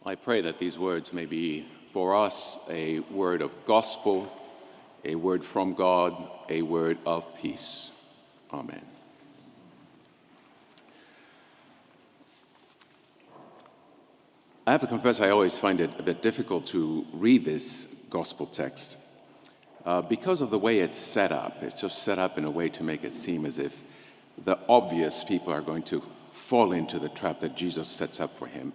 I pray that these words may be for us a word of gospel, a word from God, a word of peace. Amen. I have to confess I always find it a bit difficult to read this gospel text because of the way it's set up. It's just set up in a way to make it seem as if the obvious people are going to fall into the trap that Jesus sets up for him.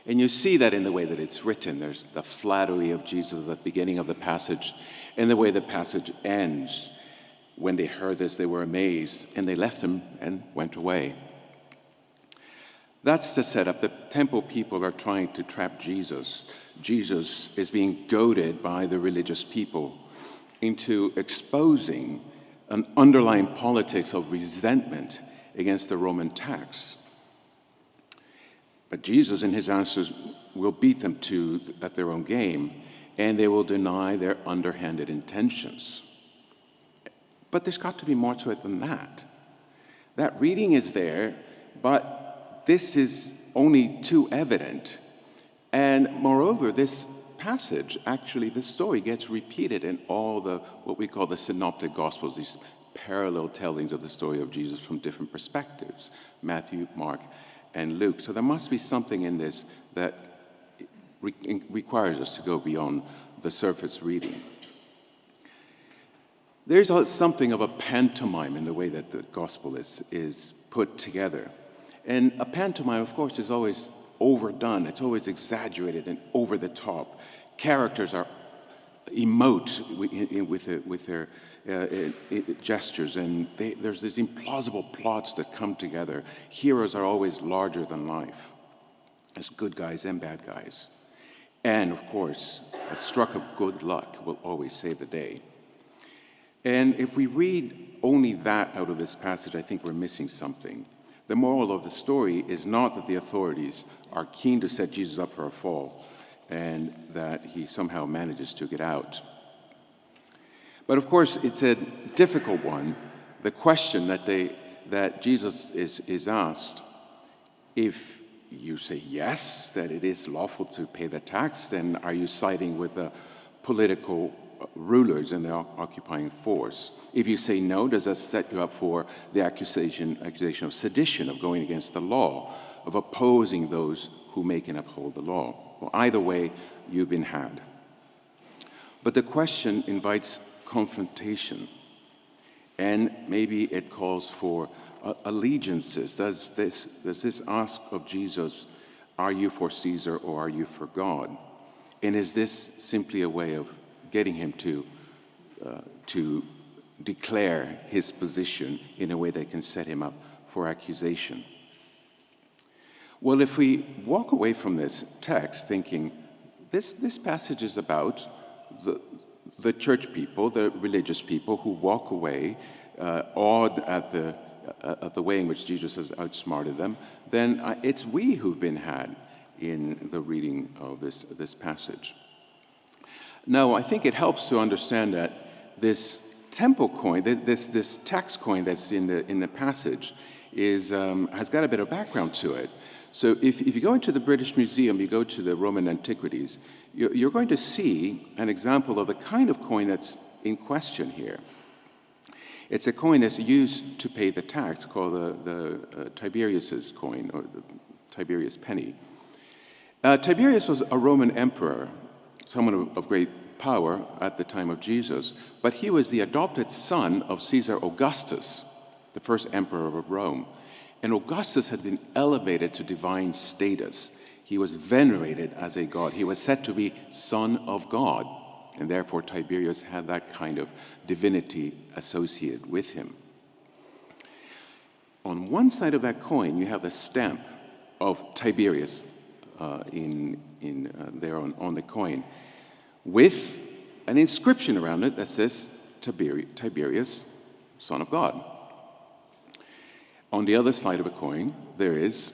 And you see that in the way that it's written. There's the flattery of Jesus at the beginning of the passage, and the way the passage ends. When they heard this, they were amazed, and they left him and went away. That's the setup. The temple people are trying to trap Jesus. Jesus is being goaded by the religious people into exposing an underlying politics of resentment against the Roman tax. But Jesus, in his answers, will beat them at their own game, and they will deny their underhanded intentions. But there's got to be more to it than that. That reading is there, but this is only too evident. And moreover, this passage, actually, the story gets repeated in all the, what we call the synoptic gospels, these parallel tellings of the story of Jesus from different perspectives, Matthew, Mark, and Luke. So there must be something in this that requires us to go beyond the surface reading. There's something of a pantomime in the way that the gospel is put together. And a pantomime, of course, is always overdone. It's always exaggerated and over the top. Characters are emote with their gestures, and there's these implausible plots that come together. Heroes are always larger than life. There's good guys and bad guys. And, of course, a stroke of good luck will always save the day. And if we read only that out of this passage, I think we're missing something. The moral of the story is not that the authorities are keen to set Jesus up for a fall and that he somehow manages to get out. But of course, it's a difficult one. The question that Jesus is asked, if you say yes, that it is lawful to pay the tax, then are you siding with the political rulers and the occupying force? If you say no, does that set you up for the accusation of sedition, of going against the law, of opposing those who make and uphold the law? Well, either way, you've been had. But the question invites confrontation, and maybe it calls for allegiances. Does this ask of Jesus, are you for Caesar or are you for God? And is this simply a way of getting him to declare his position in a way that can set him up for accusation? Well, if we walk away from this text thinking this passage is about the church people, the religious people who walk away awed at the way in which Jesus has outsmarted them, then it's we who've been had in the reading of this passage. Now, I think it helps to understand that this temple coin, this tax coin that's in the passage, has got a bit of background to it. So if you go into the British Museum, you go to the Roman antiquities, you're going to see an example of the kind of coin that's in question here. It's a coin that's used to pay the tax, called the Tiberius's coin, or the Tiberius penny. Tiberius was a Roman emperor, someone of great power at the time of Jesus, but he was the adopted son of Caesar Augustus, the first emperor of Rome. And Augustus had been elevated to divine status. He was venerated as a god. He was said to be son of God, and therefore Tiberius had that kind of divinity associated with him. On one side of that coin, you have the stamp of Tiberius there on the coin, with an inscription around it that says Tiberius, son of God. On the other side of a coin, there is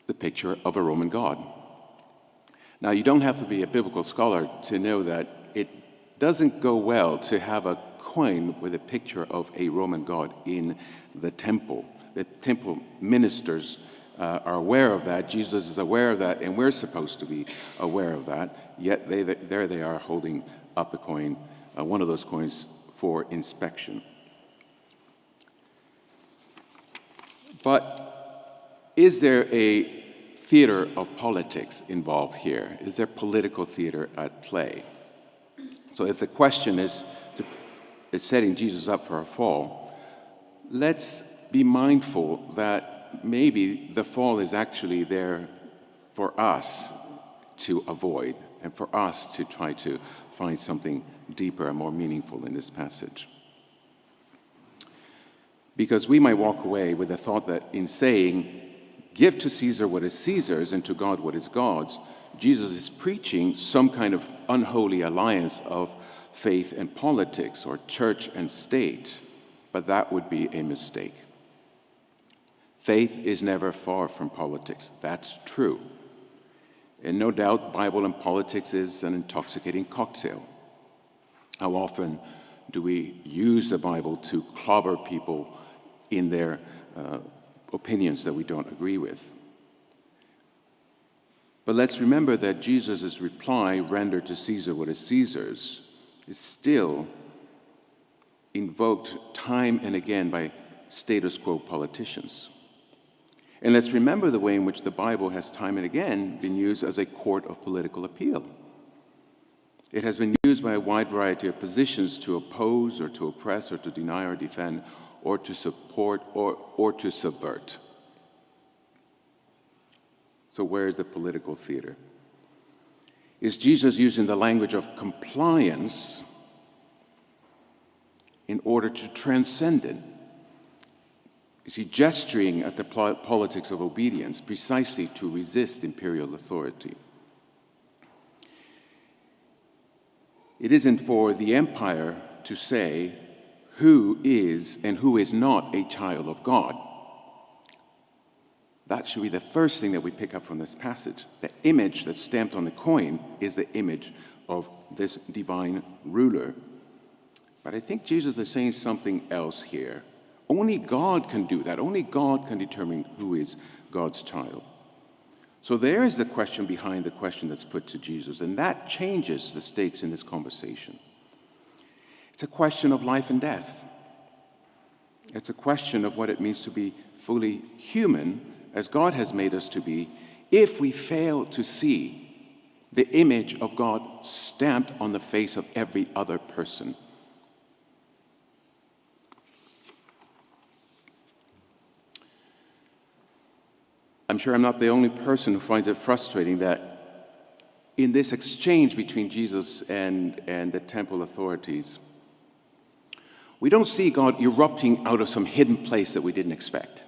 the picture of a Roman god. Now, you don't have to be a biblical scholar to know that it doesn't go well to have a coin with a picture of a Roman god in the temple. The temple ministers are aware of that. Jesus is aware of that, and we're supposed to be aware of that. Yet there they are holding up a coin, one of those coins, for inspection. But is there a theater of politics involved here? Is there political theater at play? So if the question is setting Jesus up for a fall, let's be mindful that maybe the fall is actually there for us to avoid and for us to try to find something deeper and more meaningful in this passage. Because we might walk away with the thought that in saying, give to Caesar what is Caesar's and to God what is God's, Jesus is preaching some kind of unholy alliance of faith and politics, or church and state, but that would be a mistake. Faith is never far from politics. That's true. And no doubt, Bible and politics is an intoxicating cocktail. How often do we use the Bible to clobber people in their opinions that we don't agree with? But let's remember that Jesus' reply, render to Caesar what is Caesar's, is still invoked time and again by status quo politicians. And let's remember the way in which the Bible has time and again been used as a court of political appeal. It has been used by a wide variety of positions to oppose or to oppress or to deny or defend or to support or to subvert. So where is the political theater? Is Jesus using the language of compliance in order to transcend it? Is he gesturing at the politics of obedience precisely to resist imperial authority? It isn't for the empire to say who is and who is not a child of God. That should be the first thing that we pick up from this passage. The image that's stamped on the coin is the image of this divine ruler. But I think Jesus is saying something else here. Only God can do that. Only God can determine who is God's child. So there is the question behind the question that's put to Jesus, and that changes the stakes in this conversation. It's a question of life and death. It's a question of what it means to be fully human, as God has made us to be, if we fail to see the image of God stamped on the face of every other person. I'm sure I'm not the only person who finds it frustrating that in this exchange between Jesus and the temple authorities, we don't see God erupting out of some hidden place that we didn't expect.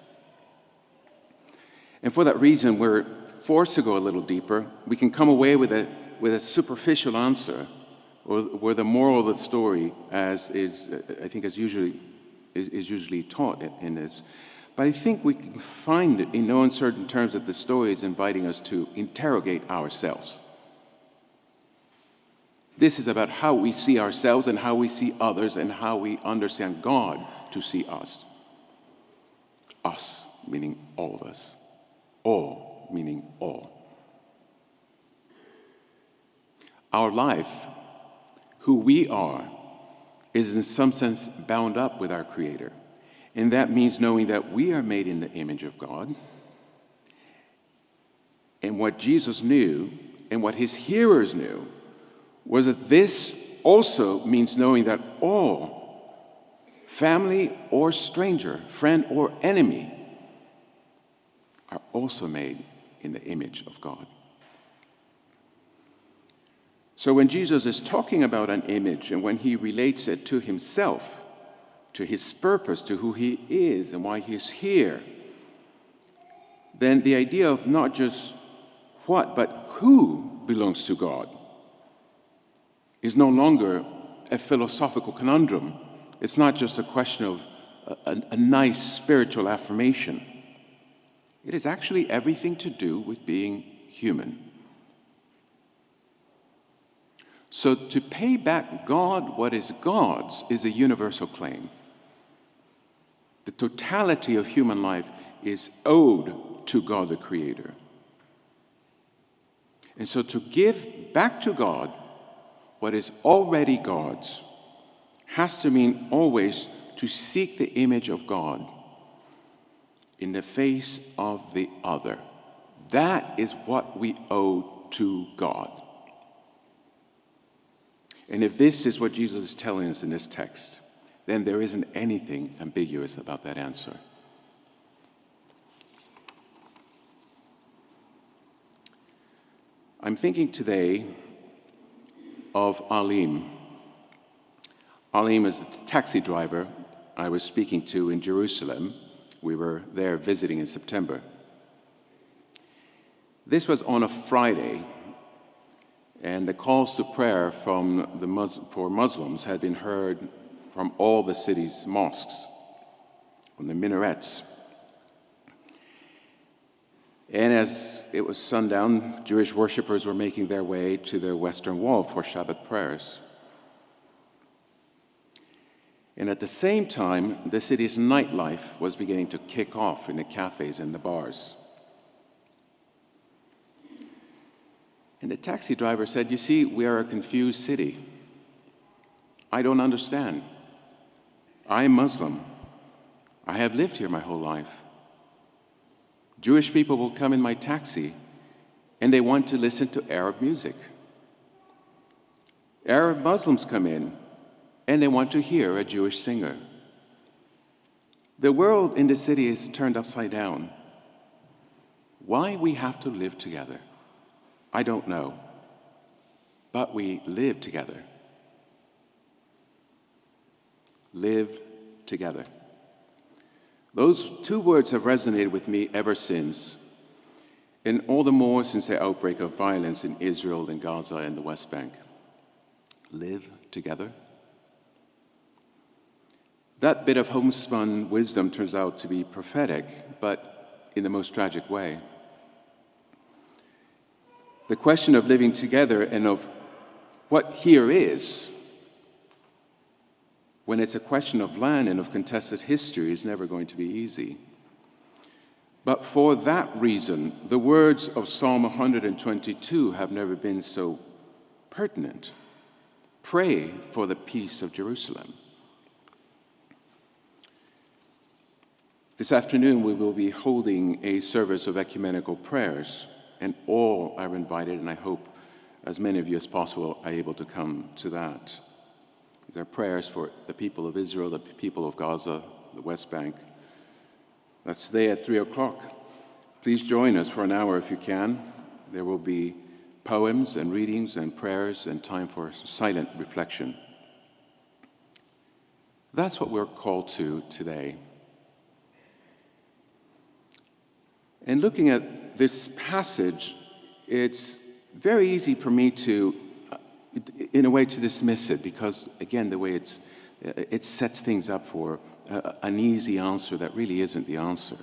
And for that reason, we're forced to go a little deeper. We can come away with a superficial answer, or where the moral of the story, as is, I think, is usually taught in this. But I think we can find it in no uncertain terms that the story is inviting us to interrogate ourselves. This is about how we see ourselves and how we see others and how we understand God to see us. Us, meaning all of us. All, meaning all. Our life, who we are, is in some sense bound up with our Creator. And that means knowing that we are made in the image of God. And what Jesus knew, and what his hearers knew, was that this also means knowing that all, family or stranger, friend or enemy, are also made in the image of God. So when Jesus is talking about an image, and when he relates it to himself, to his purpose, to who he is and why he's here, then the idea of not just what, but who belongs to God is no longer a philosophical conundrum. It's not just a question of a nice spiritual affirmation. It is actually everything to do with being human. So to pay back God what is God's is a universal claim. The totality of human life is owed to God the Creator. And so to give back to God what is already God's has to mean always to seek the image of God in the face of the other. That is what we owe to God. And if this is what Jesus is telling us in this text, then there isn't anything ambiguous about that answer. I'm thinking today of Alim. Alim is the taxi driver I was speaking to in Jerusalem. We were there visiting in September. This was on a Friday, and the calls to prayer for Muslims had been heard from all the city's mosques, from the minarets. And as it was sundown, Jewish worshippers were making their way to the Western Wall for Shabbat prayers. And at the same time, the city's nightlife was beginning to kick off in the cafes and the bars. And the taxi driver said, "You see, we are a confused city. I don't understand. I am Muslim. I have lived here my whole life. Jewish people will come in my taxi, and they want to listen to Arab music. Arab Muslims come in, and they want to hear a Jewish singer. The world in the city is turned upside down. Why we have to live together, I don't know, but we live together. Live together." Those two words have resonated with me ever since, and all the more since the outbreak of violence in Israel and Gaza and the West Bank. Live together. That bit of homespun wisdom turns out to be prophetic, but in the most tragic way. The question of living together and of what here is, when it's a question of land and of contested history, is never going to be easy. But for that reason, the words of Psalm 122 have never been so pertinent. Pray for the peace of Jerusalem. This afternoon, we will be holding a service of ecumenical prayers, and all are invited, and I hope as many of you as possible are able to come to that. These are prayers for the people of Israel, the people of Gaza, the West Bank. That's today at 3 o'clock. Please join us for an hour if you can. There will be poems and readings and prayers and time for silent reflection. That's what we're called to today. And looking at this passage, it's very easy for me to, in a way, to dismiss it, because, again, the way it sets things up for an easy answer that really isn't the answer.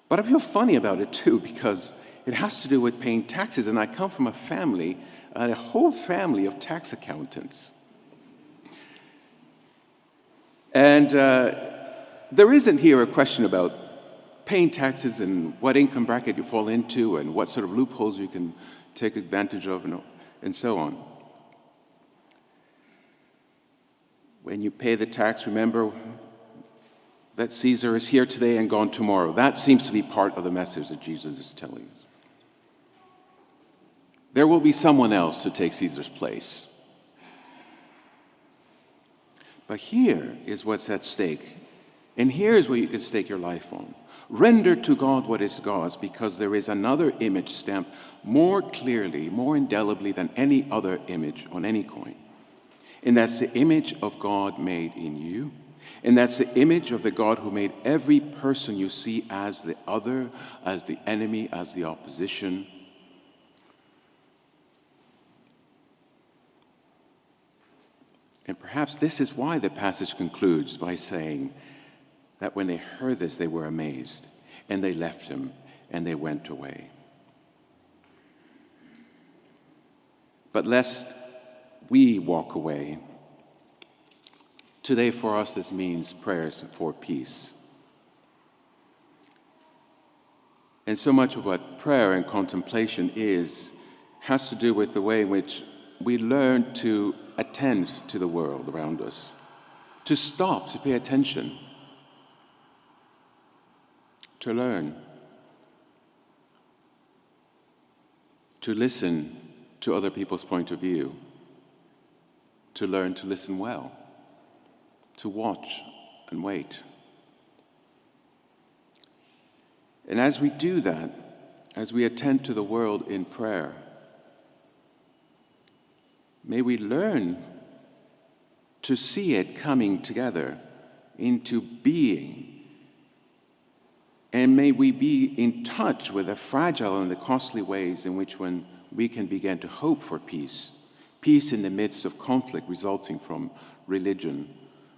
But I feel funny about it, too, because it has to do with paying taxes, and I come from a whole family of tax accountants. And there isn't here a question about paying taxes and what income bracket you fall into and what sort of loopholes you can take advantage of and so on. When you pay the tax, remember that Caesar is here today and gone tomorrow. That seems to be part of the message that Jesus is telling us. There will be someone else to take Caesar's place. But here is what's at stake, and here is what you can stake your life on. Render to God what is God's, because there is another image stamped more clearly, more indelibly than any other image on any coin. And that's the image of God made in you. And that's the image of the God who made every person you see as the other, as the enemy, as the opposition. And perhaps this is why the passage concludes by saying that when they heard this, they were amazed, and they left him, and they went away. But lest we walk away, today for us this means prayers for peace. And so much of what prayer and contemplation has to do with the way in which we learn to attend to the world around us, to stop, to pay attention, to learn, to listen to other people's point of view, to learn to listen well, to watch and wait. And as we do that, as we attend to the world in prayer, may we learn to see it coming together into being. And may we be in touch with the fragile and the costly ways in which when we can begin to hope for peace, peace in the midst of conflict resulting from religion,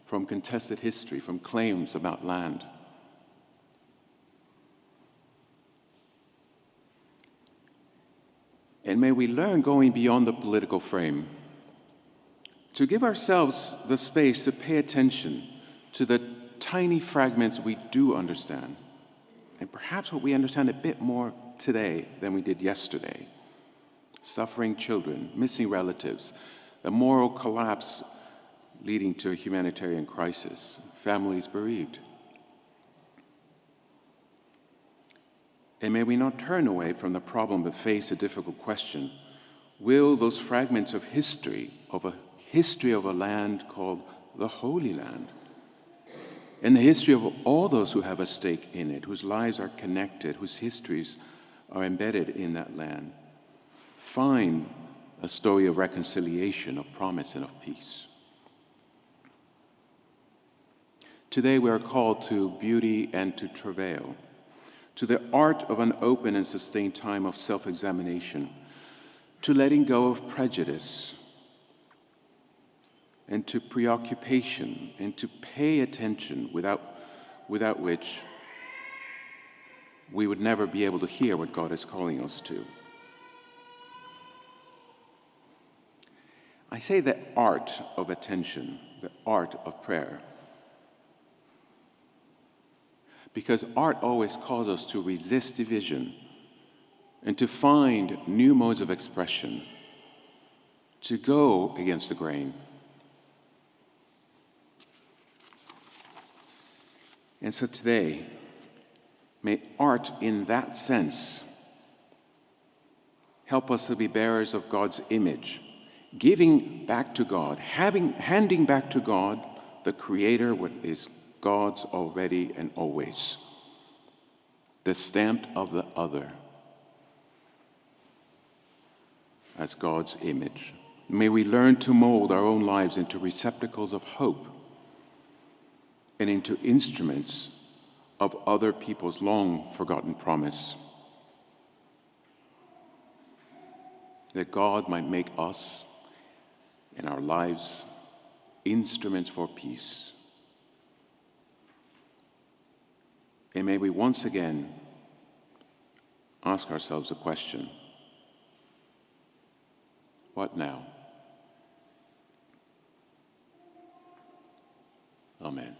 from contested history, from claims about land. And may we learn, going beyond the political frame, to give ourselves the space to pay attention to the tiny fragments we do understand, and perhaps what we understand a bit more today than we did yesterday. Suffering children, missing relatives, the moral collapse leading to a humanitarian crisis, families bereaved. And may we not turn away from the problem but face a difficult question. Will those fragments of history of a land called the Holy Land, and the history of all those who have a stake in it, whose lives are connected, whose histories are embedded in that land, find a story of reconciliation, of promise, and of peace? Today we are called to beauty and to travail, to the art of an open and sustained time of self-examination, to letting go of prejudice, and to preoccupation, and to pay attention without which we would never be able to hear what God is calling us to. I say the art of attention, the art of prayer, because art always calls us to resist division and to find new modes of expression, to go against the grain. And so today, may art in that sense help us to be bearers of God's image, giving back to God, handing back to God, the Creator, what is God's already and always, the stamp of the other as God's image. May we learn to mold our own lives into receptacles of hope and into instruments of other people's long-forgotten promise, that God might make us and our lives instruments for peace. And may we once again ask ourselves a question: what now? Amen.